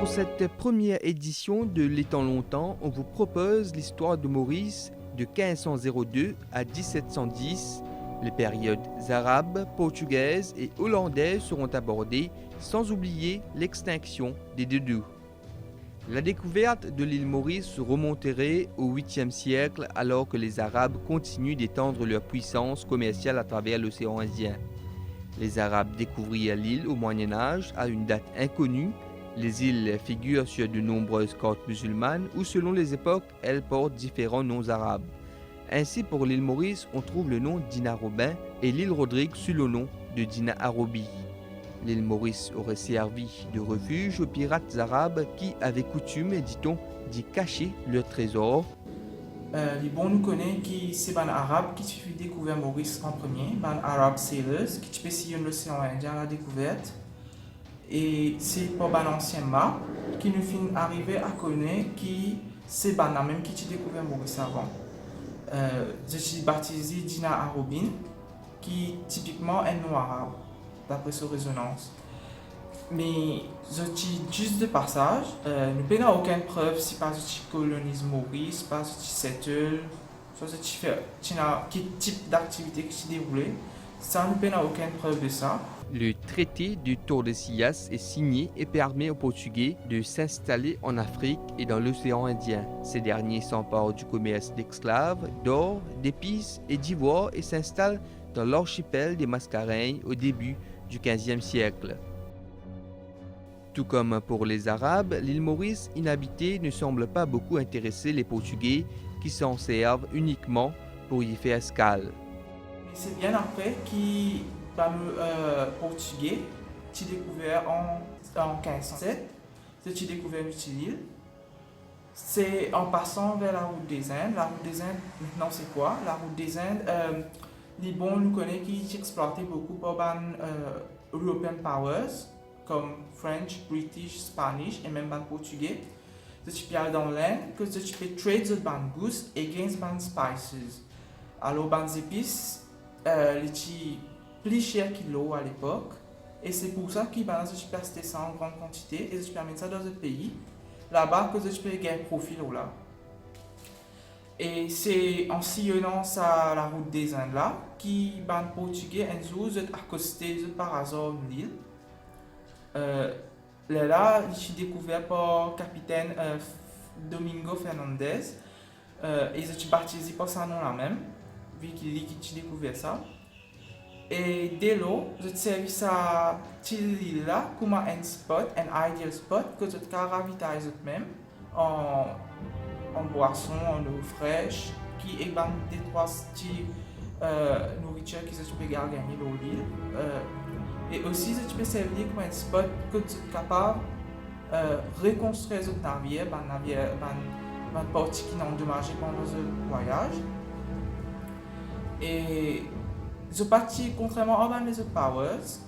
Pour cette première édition de L'étant longtemps, on vous propose l'histoire de Maurice de 1502 à 1710. Les périodes arabes, portugaises et hollandaises seront abordées, sans oublier l'extinction des Doudous. La découverte de l'île Maurice remonterait au 8e siècle alors que les Arabes continuent d'étendre leur puissance commerciale à travers l'océan Indien. Les Arabes découvrirent l'île au Moyen Âge à une date inconnue. Les îles figurent sur de nombreuses cartes musulmanes où selon les époques, elles portent différents noms arabes. Ainsi pour l'île Maurice, on trouve le nom d'Ina Robin et l'île Rodrigue sous le nom de Dina Arobi. L'île Maurice aurait servi de refuge aux pirates arabes qui avaient coutume, dit-on, d'y cacher leurs trésors. Les bons nous connaissent qui c'est ban arabe qui suffit découvert Maurice en premier, ban Arab sailors qui spécifient l'océan Indien à la découverte. Et c'est pour ban ancien map qui nous fin arriver à connaître qui c'est ban la même qui a découvert Maurice avant. Je suis baptisé Dina Arobin qui typiquement est nom arabe d'après sa résonance. Mais je dis juste de passage, nous n'avons aucune preuve si pas je colonise Maurice, pas je settle, soit je fais quel type d'activité qui s'est déroulée. Ça nous n'a aucune preuve de ça. Le traité de Tordesillas est signé et permet aux Portugais de s'installer en Afrique et dans l'océan Indien. Ces derniers s'emparent du commerce d'esclaves, d'or, d'épices et d'ivoire et s'installent dans l'archipel des Mascareignes au début du XVe siècle. Tout comme pour les Arabes, l'île Maurice inhabitée ne semble pas beaucoup intéresser les Portugais qui s'en servent uniquement pour y faire escale. C'est bien après qui Portugais qui découvert en 1507, c'est découvert l'île. C'est en passant vers la route des Indes. La route des Indes, maintenant c'est quoi? La route des Indes, les bons nous connaissent qui exploitait beaucoup par European powers comme French, British, Spanish et même portugais. Tu peux dans l'Inde que tu peux trade the goose against spices. Alors les épices, les plus cher que l'eau à l'époque et c'est pour ça qu'ils ben tu peux acheter ça en grande quantité et tu peux mettre ça dans un pays là-bas que tu peux gagner profit là. Et c'est en sillonnant ça la route des Indes là qui ban portugais un jour accosté par hasard une île. Là, j'ai découvert par capitaine Domingo Fernandez et je suis baptisé par son nom là même vu qu'il a découvert ça. Et dès lors, je servis ça l'île là comme un spot, un ideal spot que je peux ravitailler même en boisson, en eau fraîche, qui est des trois styles nourriture que je peux gagner dans l'île. Et aussi, je peux servir comme un spot que tu es capable de reconstruire ce navire, un partie qui n'a endommagé pendant ce voyage. Et je partis contrairement à les autres powers,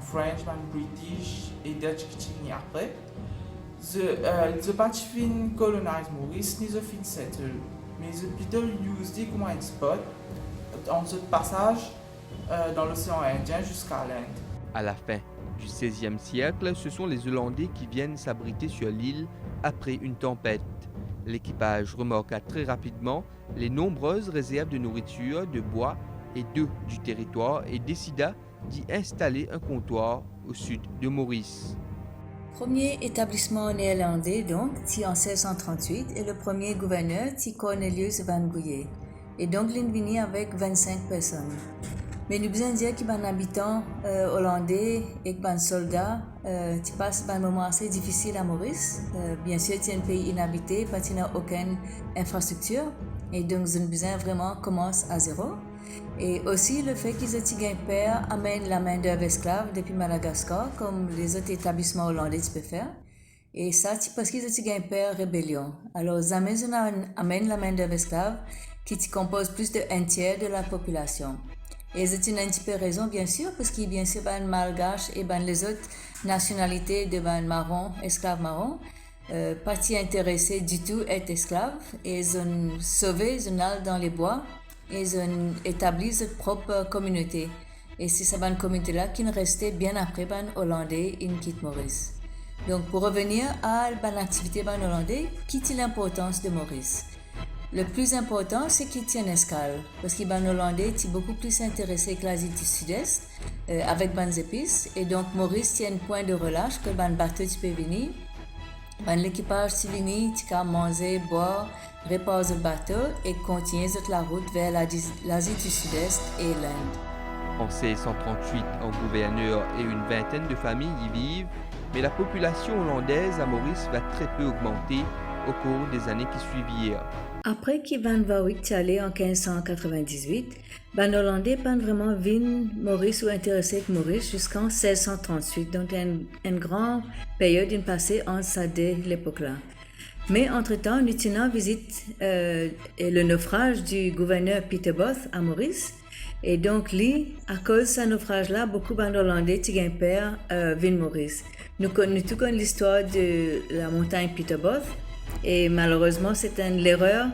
French, British et Dutch qui viennent après. Je partis fin colonize Maurice ni je fin settle, mais je plutôt use comme un spot en ce passage dans l'océan Indien jusqu'à l'Inde. À la fin du XVIe siècle, ce sont les Hollandais qui viennent s'abriter sur l'île après une tempête. L'équipage remarqua très rapidement les nombreuses réserves de nourriture, de bois et d'eau du territoire et décida d'y installer un comptoir au sud de Maurice. Premier établissement néerlandais donc, en 1638 et le premier gouverneur, Cornelius van Gouye. Et donc l'Invini avec 25 personnes. Mais nous besoin dire qu'il y a un habitant hollandais et un soldat qui passe un moment assez difficile à Maurice. Bien sûr, c'est un pays inhabité, pas qu'il n'y a aucune infrastructure. Et donc, nous besoin vraiment commence à zéro. Et aussi le fait qu'ils aient un père amène la main d'œuvre esclave depuis Madagascar, comme les autres établissements hollandais peuvent faire. Et ça, c'est parce qu'ils aient un père rébellion. Alors, ils amènent la main d'œuvre esclave qui compose plus de un tiers de la population. Et c'est une un petit peu raison, bien sûr, parce qu'il y a bien sûr ben malgache et ben les autres nationalités de ben marron, esclaves marrons, pas intéressés du tout à être esclaves. Et ils ont sauvé, ils ont allé dans les bois et ils ont établi leur propre communauté. Et c'est cette communauté-là qui est restée bien après ben Hollandais in quitte Maurice. Donc, pour revenir à l'activité hollandais, qui est l'importance de Maurice? Le plus important, c'est qu'il tient escale, parce que les Hollandais sont beaucoup plus intéressés que l'Asie du Sud-Est, avec les épices, et donc Maurice tient un point de relâche que les bateaux peuvent venir. L'équipage peut venir, manger, boire, reposer le bateau et continuer la route vers l'Asie du Sud-Est et l'Inde. En 1638, un gouverneur et une vingtaine de familles y vivent, mais la population hollandaise à Maurice va très peu augmenter au cours des années qui suivirent. Après que Van Warwick est allé en 1598, les Hollandais n'ont vraiment vu Maurice ou intéressé avec Maurice jusqu'en 1638, donc une grande période passée entre ces deux époques-là. Mais entre-temps, nous tenons visite le naufrage du gouverneur Peter Both à Maurice. Et donc, à cause de ce naufrage-là, beaucoup d'Hollandais ont peur de Maurice. Nous connaissons toute l'histoire de la montagne Peter Both. Et malheureusement, c'est l'erreur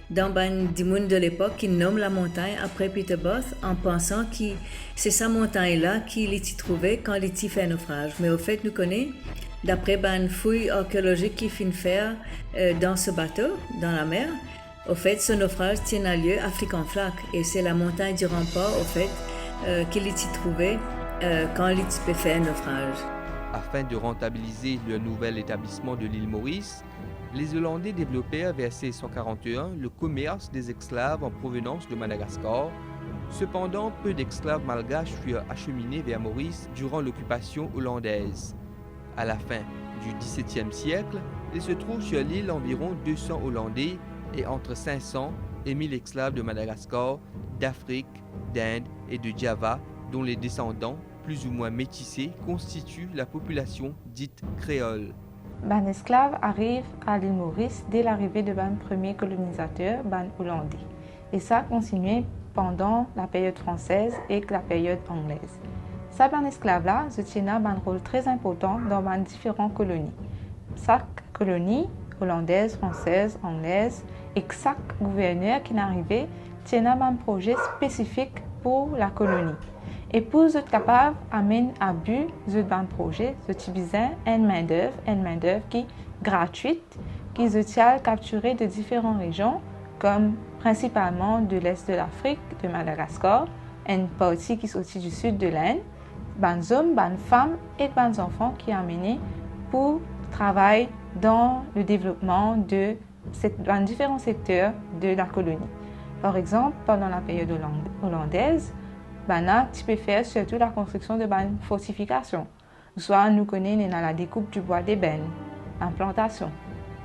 dans du monde de l'époque qui nomme la montagne après Peter Both en pensant que c'est sa montagne-là qu'il y trouvait quand il y fait un naufrage. Mais au fait, nous connaissons, d'après une fouille archéologique qu'il finit faire dans ce bateau, dans la mer, au fait, ce naufrage tient lieu à Flik-en-Flak et c'est la montagne du rempart, au fait, qu'il y trouvait quand il peut faire un naufrage. Afin de rentabiliser le nouvel établissement de l'île Maurice, les Hollandais développèrent vers 1641 le commerce des esclaves en provenance de Madagascar. Cependant, peu d'esclaves malgaches furent acheminés vers Maurice durant l'occupation hollandaise. À la fin du XVIIe siècle, il se trouve sur l'île environ 200 Hollandais et entre 500 et 1000 esclaves de Madagascar, d'Afrique, d'Inde et de Java, dont les descendants, plus ou moins métissés, constituent la population dite créole. Les esclaves arrivent à l'île Maurice dès l'arrivée de premiers colonisateurs hollandais. Et ça a continué pendant la période française et la période anglaise. Ces esclaves-là tiennent un rôle très important dans les différentes colonies. Chaque colonie, hollandaise, française, anglaise, et chaque gouverneur qui est arrivé tient un projet spécifique pour la colonie. Et pour être capable d'amener à but ce projet, ils besoin une main-d'œuvre qui est gratuite, qui est capturée de différentes régions, comme principalement de l'Est de l'Afrique, de Madagascar, une partie qui est sortie du sud de l'Inde, des hommes, des femmes et des enfants qui sont amenés pour travailler dans le développement dans différents secteurs de la colonie. Par exemple, pendant la période hollandaise, tu peux faire surtout la construction de fortifications. Soit nous connaissons la découpe du bois d'ébène, l'implantation.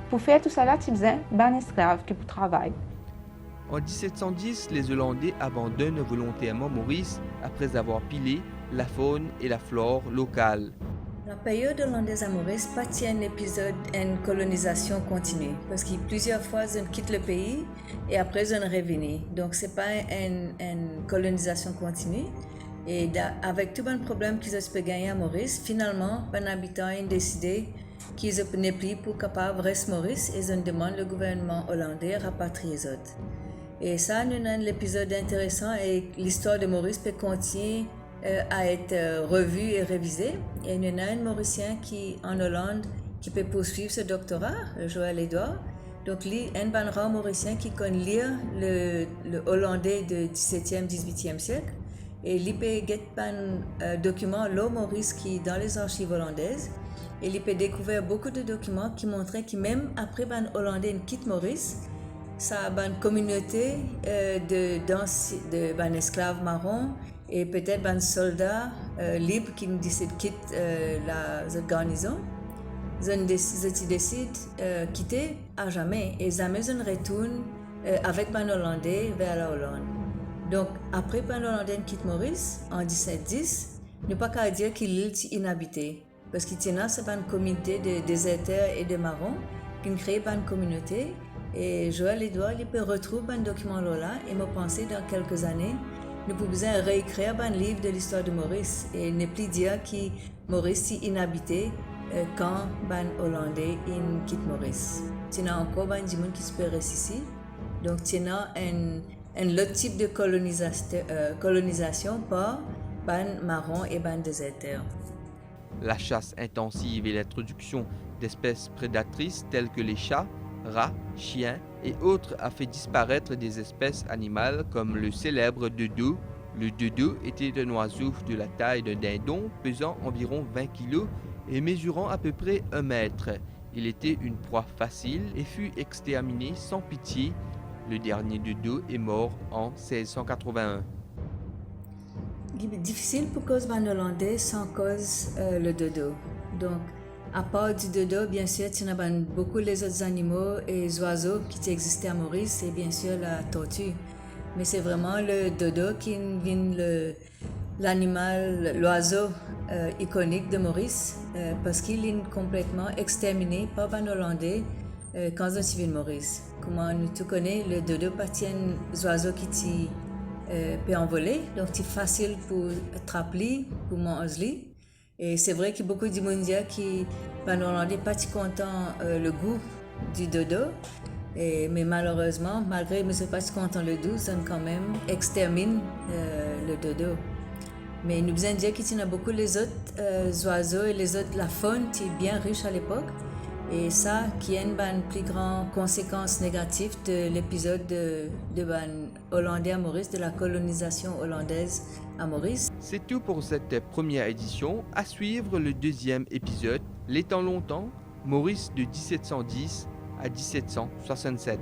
Pour faire tout ça, tu as besoin esclaves qui travaillent. En 1710, les Hollandais abandonnent volontairement Maurice après avoir pilé la faune et la flore locales. La période hollandaise à Maurice pas un épisode d'une colonisation continue, parce que plusieurs fois ils quittent le pays et après ils reviennent. Donc c'est pas une colonisation continue. Et avec tout le problème qu'ils ont gagné à Maurice, finalement, les habitants ont décidé qu'ils n'ont plus pour capable rester Maurice et ils ont demandé au gouvernement hollandais de rapatrier les autres. Et ça, nous avons l'épisode intéressant et l'histoire de Maurice peut continuer à être revu et révisé. Et il y en a un Mauricien en Hollande qui peut poursuivre ce doctorat, Joël Edouard. Donc, il y a un rare Mauricien qui connaît lire le hollandais du 17e, 18e siècle. Et il peut get un document, l'eau Maurice, qui est dans les archives hollandaises. Et il peut découvrir beaucoup de documents qui montraient que même après les Hollandais quittent Maurice, ça a une communauté d'esclaves marrons et peut-être un soldat libre qui décide de quitter la garnison. Ils décident de quitter à jamais et jamais ils retournent avec les Hollandais vers la Hollande. Donc, après que les Hollandais quittent Maurice en 1710, ne pas qu'à dire que l'île est inhabitée. Parce qu'il y a une communauté de déserteurs et de marrons qui ont créé une communauté. Et Joël Edouard il peut retrouver un document là et me penser dans quelques années, nous pouvons réécrire un livre de l'histoire de Maurice et ne plus dire que Maurice est inhabité quand les Hollandais quittent Maurice. Il y a encore des gens qui se peuvent ici. Donc, il y a un autre type de colonisation par les marrons et les déserteurs. La chasse intensive et l'introduction d'espèces prédatrices telles que les chats, rats, chiens et autres a fait disparaître des espèces animales comme le célèbre dodo. Le dodo était un oiseau de la taille d'un dindon, pesant environ 20 kg et mesurant à peu près 1 mètre. Il était une proie facile et fut exterminé sans pitié. Le dernier dodo est mort en 1681. Difficile pour cause les Hollandais sans cause le dodo. Donc, à part du dodo, bien sûr, il y a beaucoup les autres animaux et oiseaux qui existaient à Maurice et bien sûr la tortue. Mais c'est vraiment le dodo qui est l'animal, l'oiseau iconique de Maurice parce qu'il est complètement exterminé par les Hollandais quand ils ont Maurice. Comme nous tous connaissons, le dodo appartient aux oiseaux qui peut envoler, donc c'est facile pour attraper, pour manger. Et c'est vrai qu'il y a beaucoup de monde qui, les Hollandais, pas contents le goût du dodo. Mais malheureusement, malgré que je ne suis pas content le goût, ils quand même exterminent le dodo. Mais nous devons dire qu'il y a beaucoup les autres oiseaux et les autres, la faune qui est bien riche à l'époque. Et ça, qui a une plus grande conséquence négative de l'épisode de Hollandais à Maurice, de la colonisation hollandaise à Maurice. C'est tout pour cette première édition. À suivre le deuxième épisode, Les temps longtemps, Maurice de 1710 à 1767.